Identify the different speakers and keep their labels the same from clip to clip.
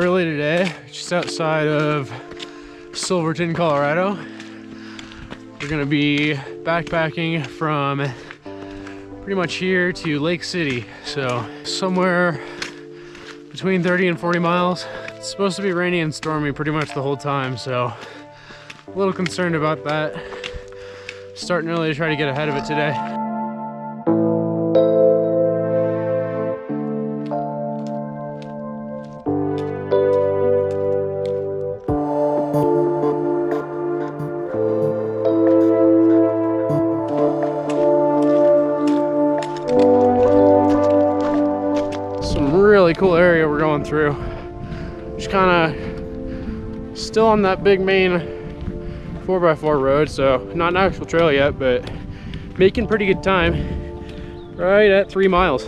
Speaker 1: early today, just outside of Silverton, Colorado. We're gonna be backpacking from pretty much here to Lake City. So somewhere between 30 and 40 miles. It's supposed to be rainy and stormy pretty much the whole time, so a little concerned about that. Starting early to try to get ahead of it today. Really cool area we're going through. Just kind of still on that big main 4x4 road, so not an actual trail yet, but making pretty good time. Right at 3 miles.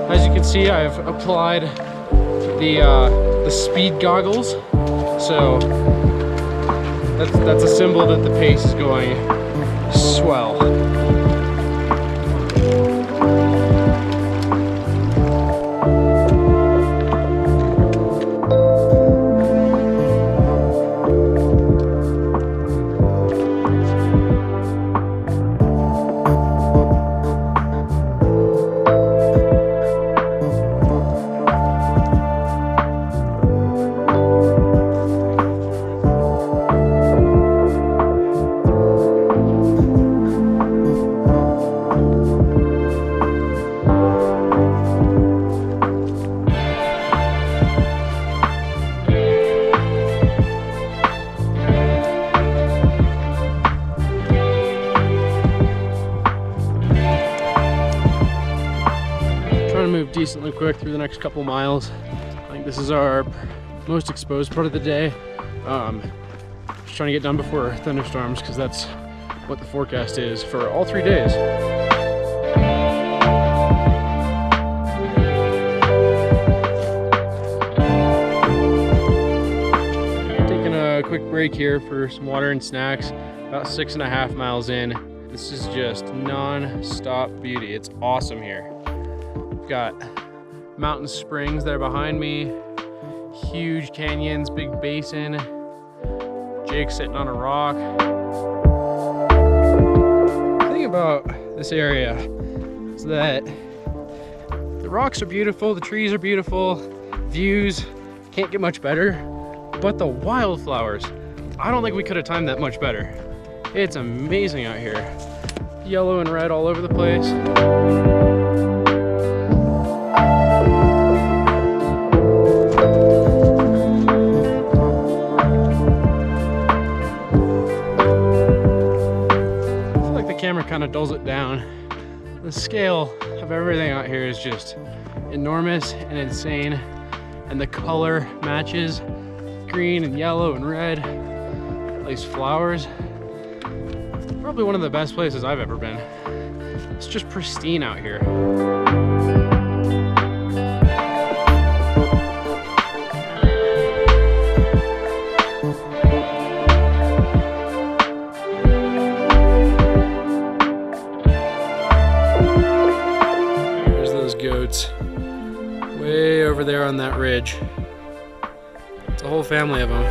Speaker 1: As you can see, I've applied the speed goggles, so that's a symbol that the pace is going swell. Move decently quick through the next couple miles. I think this is our most exposed part of the day. Just trying to get done before thunderstorms, because that's what the forecast is for all 3 days. Taking a quick break here for some water and snacks. About 6.5 miles in. This is just non-stop beauty. It's awesome here. Got mountain springs that are behind me, huge canyons, big basin, Jake sitting on a rock. The thing about this area is that the rocks are beautiful, the trees are beautiful, views can't get much better, but the wildflowers, I don't think we could have timed that much better. It's amazing out here. Yellow and red all over the place. Camera kind of dulls it down. The scale of everything out here is just enormous and insane, and the color matches green and yellow and red. These flowers, probably one of the best places I've ever been. It's just pristine out here. Goats way over there on that ridge. It's a whole family of them.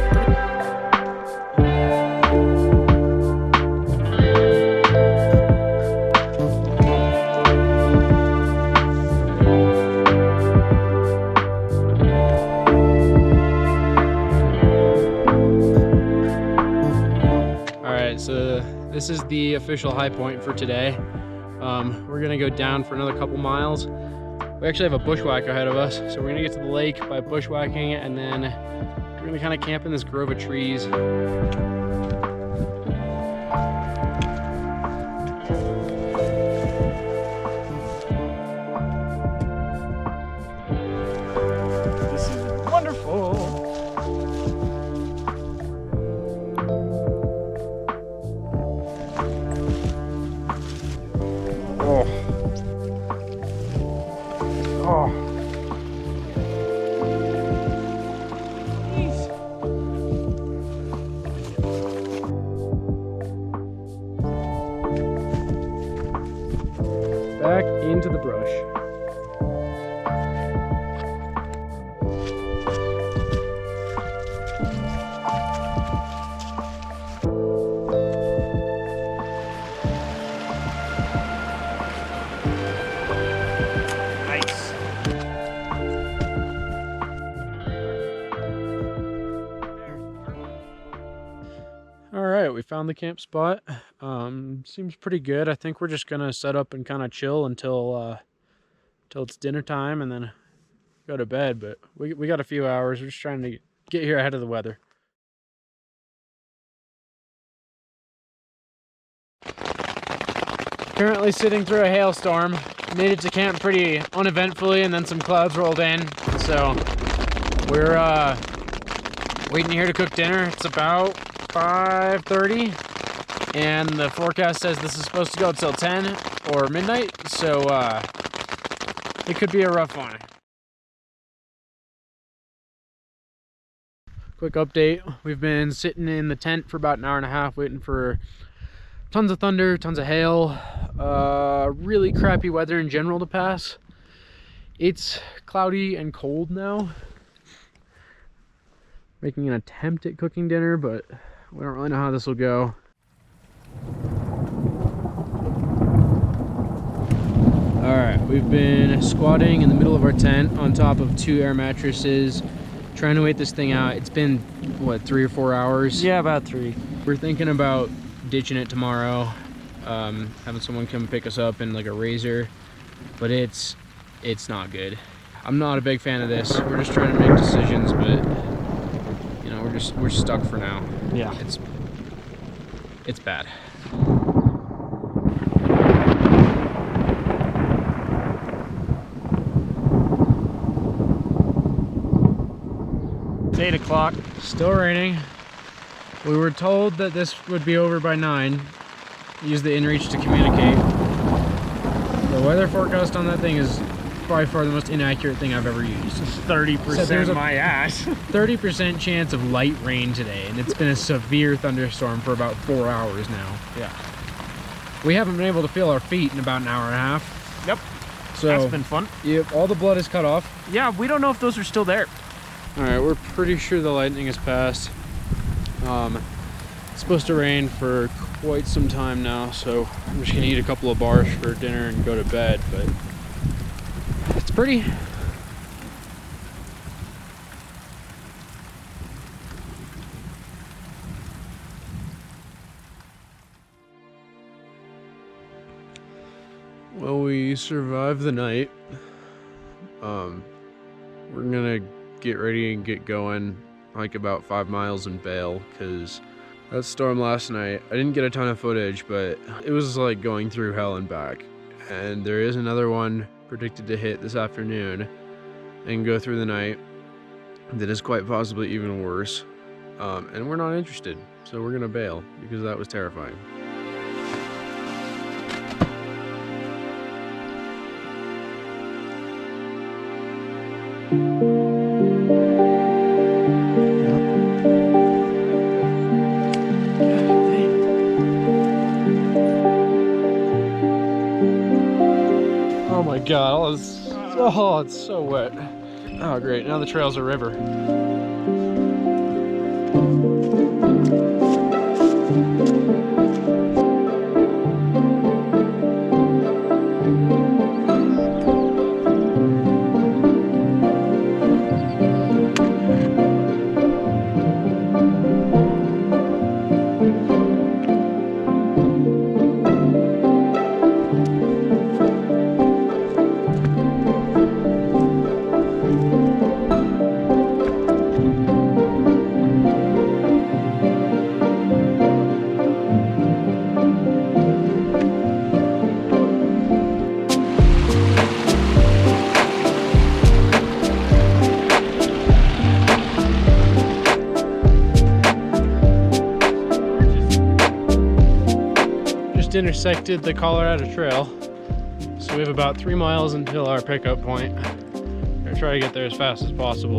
Speaker 1: All right, so this is the official high point for today. We're gonna go down for another couple miles. We actually have a bushwhack ahead of us, so we're gonna get to the lake by bushwhacking, and then we're gonna kind of camp in this grove of trees. This is wonderful. Back into the brush.
Speaker 2: Nice.
Speaker 1: All right, we found the camp spot. Seems pretty good. I think we're just gonna set up and kind of chill until it's dinner time and then go to bed. But we got a few hours. We're just trying to get here ahead of the weather. Currently sitting through a hailstorm. Made it to camp pretty uneventfully, and then some clouds rolled in. So we're waiting here to cook dinner. It's about 5:30, and the forecast says this is supposed to go till 10 or midnight. So it could be a rough one. Quick update. We've been sitting in the tent for about an hour and a half waiting for tons of thunder, tons of hail, really crappy weather in general to pass. It's cloudy and cold now. Making an attempt at cooking dinner, but we don't really know how this will go. All right, we've been squatting in the middle of our tent on top of 2 air mattresses, trying to wait this thing out. It's been, what, 3 or 4 hours?
Speaker 2: Yeah, about 3.
Speaker 1: We're thinking about ditching it tomorrow, having someone come pick us up in like a razor, but it's not good. I'm not a big fan of this. We're just trying to make decisions, but you know, we're stuck for now.
Speaker 2: Yeah,
Speaker 1: it's bad.
Speaker 2: it's 8 o'clock.
Speaker 1: Still raining. We were told that this would be over by 9. Use the inReach to communicate. The weather forecast on that thing is by far the most inaccurate thing I've ever used.
Speaker 2: 30% my ass.
Speaker 1: 30% chance of light rain today, and it's been a severe thunderstorm for about 4 hours now.
Speaker 2: Yeah.
Speaker 1: We haven't been able to feel our feet in about an hour and a half.
Speaker 2: Yep.
Speaker 1: So
Speaker 2: that's been fun.
Speaker 1: Yep, all the blood is cut off.
Speaker 2: Yeah, we don't know if those are still there.
Speaker 1: All right, we're pretty sure the lightning has passed. It's supposed to rain for quite some time now, so I'm just gonna eat a couple of bars for dinner and go to bed, but it's pretty. Well, we survived the night. We're gonna get ready and get going, like about 5 miles and bail, because that storm last night, I didn't get a ton of footage, but it was like going through hell and back. And there is another one predicted to hit this afternoon and go through the night that is quite possibly even worse. And we're not interested, so we're gonna bail because that was terrifying. Oh my god, it's so wet. Oh great, now the trail's a river. Intersected the Colorado Trail, so we have about 3 miles until our pickup point. I'm gonna try to get there as fast as possible.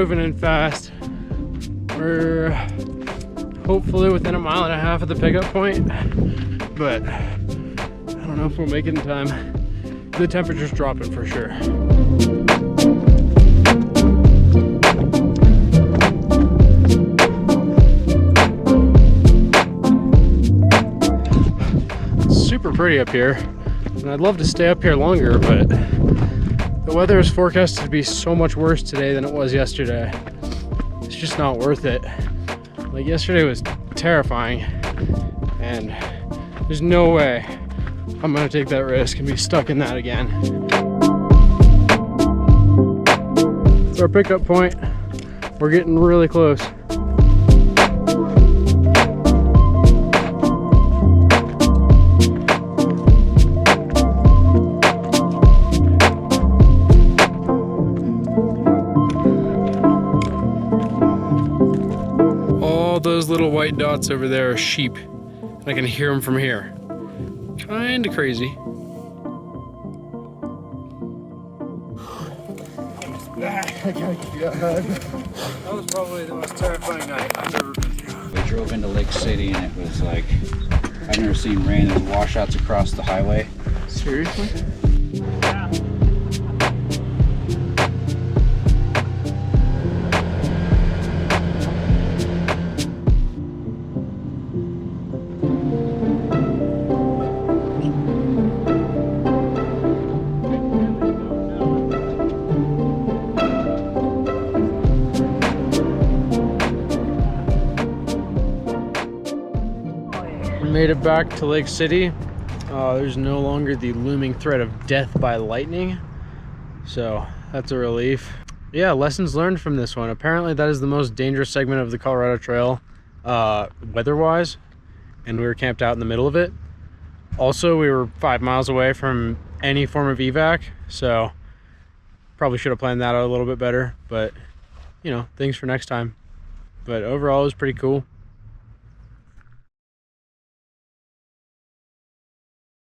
Speaker 1: moving in fast. We're hopefully within a mile and a half of the pickup point, but I don't know if we'll make it in time. The temperature's dropping for sure. It's super pretty up here, and I'd love to stay up here longer, but the weather is forecasted to be so much worse today than it was yesterday. It's just not worth it. Like, yesterday was terrifying, and there's no way I'm gonna take that risk and be stuck in that again. It's our pickup point. We're getting really close. All those little white dots over there are sheep, and I can hear them from here. Kinda crazy. That was probably the most terrifying night I've ever been through.
Speaker 3: We drove into Lake City and it was like, I've never seen rain. There's washouts across the highway.
Speaker 1: Seriously?
Speaker 2: Yeah.
Speaker 1: Made it back to Lake City. There's no longer the looming threat of death by lightning, so that's a relief. Yeah, lessons learned from this one. Apparently that is the most dangerous segment of the Colorado Trail weather-wise, and we were camped out in the middle of it. Also, we were 5 miles away from any form of evac, so probably should have planned that out a little bit better, but you know, things for next time. But overall, it was pretty cool.